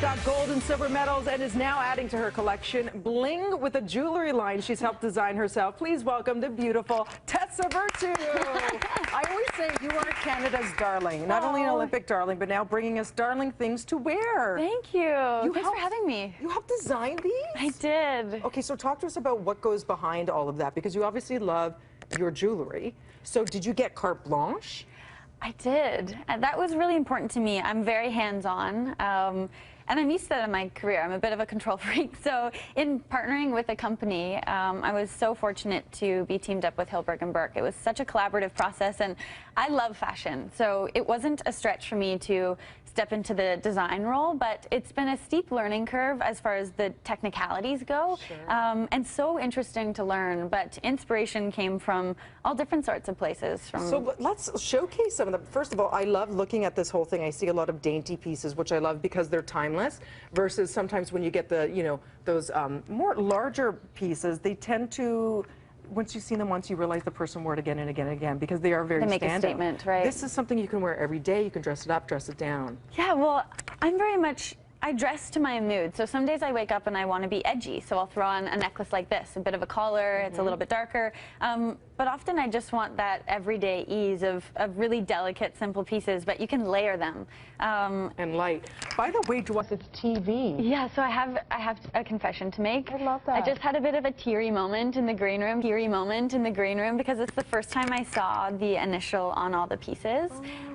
got gold and silver medals and is now adding to her collection bling with a jewelry line she's helped design herself. Please welcome the beautiful Tessa Virtue. I always say you are Canada's darling, not only an Olympic darling, but now bringing us darling things to wear. Thank you. Thanks for having me. You helped design these? I did. Okay, so talk to us about what goes behind all of that, because you obviously love your jewelry. So did you get carte blanche? I did. And that was really important to me. I'm very hands-on. And I'm used to that in my career. I'm a bit of a control freak. So in partnering with a company, I was so fortunate to be teamed up with Hilberg Berk. It was such a collaborative process, and I love fashion. So it wasn't a stretch for me to step into the design role, but it's been a steep learning curve as far as the technicalities go. Sure. And so interesting to learn, but inspiration came from all different sorts of places. So let's showcase some of them. First of all, I love looking at this whole thing. I see a lot of dainty pieces, which I love because they're timeless, versus sometimes when you get the, you know, those more larger pieces, they tend to, once you've seen them once, you realize the person wore it again and again and again, because they are very standout. They make a statement, right? This is something you can wear every day. You can dress it up, dress it down. Yeah, well, I'm very much, I dress to my mood. So some days I wake up and I want to be edgy, so I'll throw on a necklace like this, a bit of a collar, it's a little bit darker. But often I just want that everyday ease of really delicate, simple pieces, but you can layer them. And light. By the way, Joyce, it's TV. Yeah, so I have a confession to make. I love that. I just had a bit of a teary moment in the green room, because it's the first time I saw the initial on all the pieces.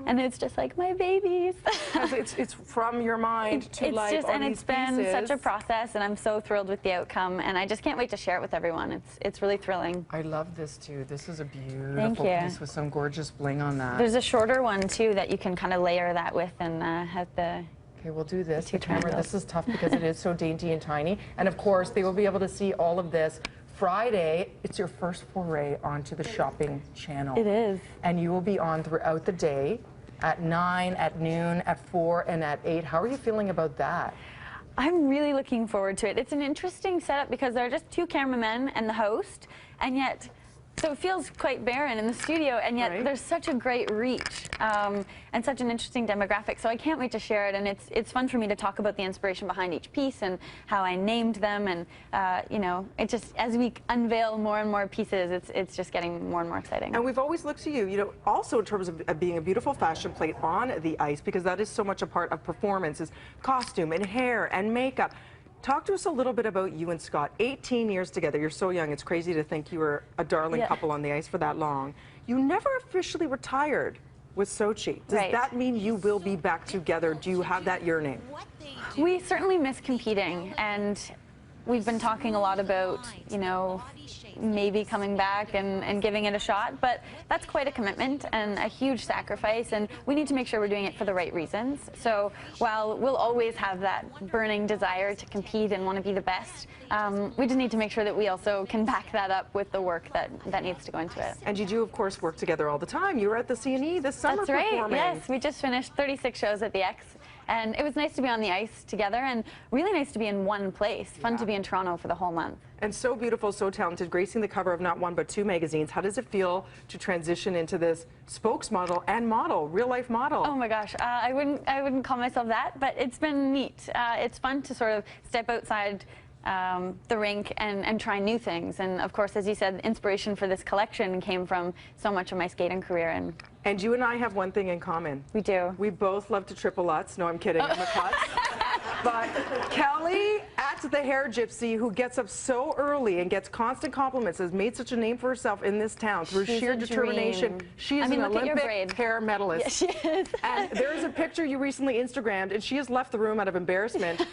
And it's just like, my babies. it's from your mind to life. It's been such a process, and I'm so thrilled with the outcome, and I just can't wait to share it with everyone. It's really thrilling. I love this too. This is a beautiful piece with some gorgeous bling on that. There's a shorter one too that you can kind of layer that with and have the. Okay, we'll do this. Remember, this is tough because it is so dainty and tiny, and of course they will be able to see all of this. Friday, it's your first foray onto the shopping channel. It is. And you will be on throughout the day, at 9, at noon, at 4, and at 8. How are you feeling about that? I'm really looking forward to it. It's an interesting setup because there are just 2 cameramen and the host, and yet, so it feels quite barren in the studio, and yet there's such a great reach and such an interesting demographic. So I can't wait to share it, and it's fun for me to talk about the inspiration behind each piece and how I named them, and you know, it just, as we unveil more and more pieces, it's just getting more and more exciting. And we've always looked to you, you know, also in terms of being a beautiful fashion plate on the ice, because that is so much a part of performance, is costume and hair and makeup. Talk to us a little bit about you and Scott. 18 years together. You're so young. It's crazy to think you were a darling couple on the ice for that long. You never officially retired with Sochi. Does that mean you will be back together? Do you have that yearning? We certainly miss competing, and we've been talking a lot about, you know, maybe coming back and giving it a shot, but that's quite a commitment and a huge sacrifice, and we need to make sure we're doing it for the right reasons. So while we'll always have that burning desire to compete and want to be the best, we just need to make sure that we also can back that up with the work that needs to go into it. And you do, of course, work together all the time. You were at the CNE this summer performing. Yes, we just finished 36 shows at the X. And it was nice to be on the ice together, and really nice to be in one place. Fun to be in Toronto for the whole month. And so beautiful, so talented, gracing the cover of not 1 but 2 magazines. How does it feel to transition into this spokesmodel and model, real life model? Oh my gosh, I wouldn't call myself that, but it's been neat. It's fun to sort of step outside the rink and try new things. And of course, as you said, inspiration for this collection came from so much of my skating career. And you and I have one thing in common. We do. We both love to triple Lutz. No, I'm kidding. I'm a klutz. But Kelly at the Hair Gypsy, who gets up so early and gets constant compliments, has made such a name for herself in this town through sheer determination. She is an Olympic hair medalist. Yes, she is. And there is a picture you recently Instagrammed, and she has left the room out of embarrassment.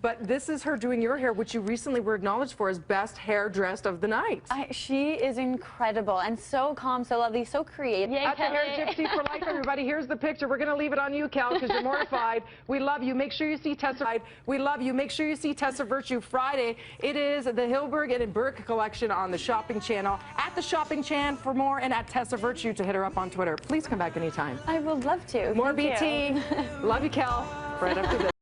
But this is her doing your hair, which you recently were acknowledged for as best hair dressed of the night. She is incredible and so calm, so lovely, so creative. Yay, at the Hair Gypsy for life, everybody. Here's the picture. We're going to leave it on you, Cal, because you're mortified. We love you. Make sure you see Tessa. We love you. Make sure you see Tessa Virtue Friday. It is the Hilberg Berk collection on the shopping channel. At the shopping chan for more, and at Tessa Virtue to hit her up on Twitter. Please come back anytime. I would love to. More BT. Love you, Cal. Right after this.